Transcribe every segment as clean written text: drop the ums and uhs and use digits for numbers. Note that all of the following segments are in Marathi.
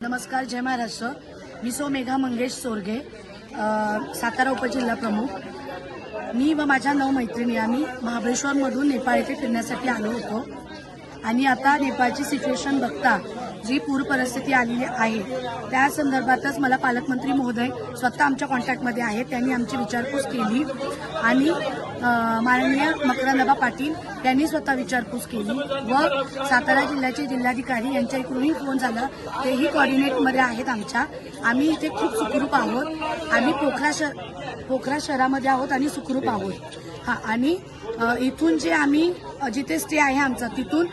नमस्कार, जय महाराष्ट्र। मी मेघा मंगेश सोरगे, सातारा उपजिल्हा प्रमुख। मी व माझ्या 9 मैत्रिणी आम्ही महाबळेश्वरमधून नेपाळ येथे फिरण्यासाठी आलो होतो आणि आता नेपाळची सिच्युएशन बघता जी पूर परिस्थिती आलेली आहे त्या संदर्भातच मला पालकमंत्री महोदय स्वतः आमच्या कॉन्टॅक्टमध्ये आहेत। त्यांनी आमची विचारपूस केली आणि माननीय मकरंदबा पाटील यांनी स्वतः विचारपूस केली व सातारा जिल्ह्याचे जिल्हाधिकारी यांच्या इकडूनही फोन झाला, तेही कोऑर्डिनेटमध्ये आहेत आमच्या। आम्ही इथे खूप सुखरूप आहोत। आम्ही पोखरा शहरामध्ये आहोत आणि सुखरूप आहोत। आणि इथून जे आम्ही जिथे स्टे आहे आमचा तिथून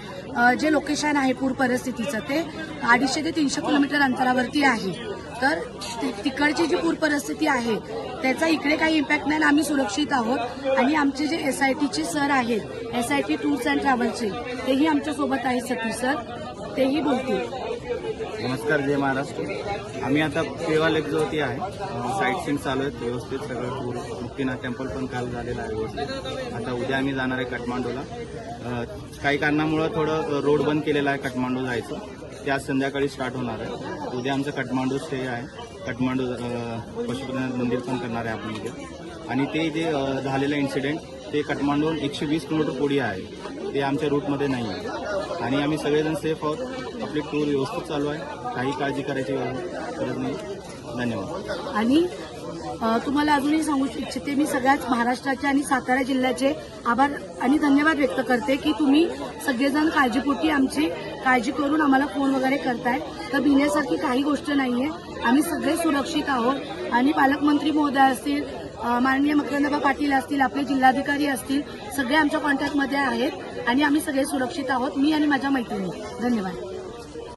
जे लोकेशन आहे पूर परिस्थितीचं ते 250 ते 300 किलोमीटर अंतरावरती आहे। तर तिकडची जी पूर परिस्थिती आहे त्याचा इकडे काही इम्पॅक्ट नाही, आम्ही सुरक्षित आहोत। आणि आमचे जे SITचे सर आहेत, SIT टूर्स अँड ट्रॅव्हल्सचे, तेही आमच्या सोबत आहेत, सतीश सर, तेही बोलतील। नमस्कार, जय महाराष्ट्र। आम्ही आता पेवा लेक जवळती आहे, साईट सीइंग चालू आहेत व्यवस्थित सगळं। पूर मुक्तीनाथ टेम्पल पण काल झालेलं आहे व्यवस्थित। आता उद्या आम्ही जाणार आहे काठमांडूला। काही कारणामुळे थोडं रोड बंद केलेला आहे काठमांडू जायचं, ते आज संध्याकाळी स्टार्ट होणार आहे। उद्या आमचं काठमांडू स्टे आहे, काठमांडू पशुपतीनाथ मंदिर पण करणार आहे आपण उद्या। आणि ते जे झालेलं इन्सिडेंट ते काठमांडूहून 120 किलोमीटर पुढे आहे, ते आमच्या रूटमध्ये नाही आहे। आणि आम्ही सगळेजण सेफ आहोत, आपली टूर व्यवस्थित चालू आहे, काही काळजी करायची गरज नाही। धन्यवाद। आणि तुम्हाला अजूनही सांगू इच्छिते, मी सगळ्याच महाराष्ट्राचे आणि सातारा जिल्ह्याचे आभार आणि धन्यवाद व्यक्त करते की तुम्ही सगळेजण काळजीपोटी आमची काळजी करून आम्हाला फोन वगैरे करताय। तर भिण्यासारखी काही गोष्ट नाहीये, आम्ही सगळे सुरक्षित आहोत। आणि पालकमंत्री महोदय असतील, माननीय मकरंदबा पाटील असतील, आपले जिल्हाधिकारी असतील, सगळे आमच्या कॉन्टॅक्टमध्ये आहेत आणि आम्ही सगळे सुरक्षित आहोत, मी आणि माझ्या मैत्रिणी। धन्यवाद।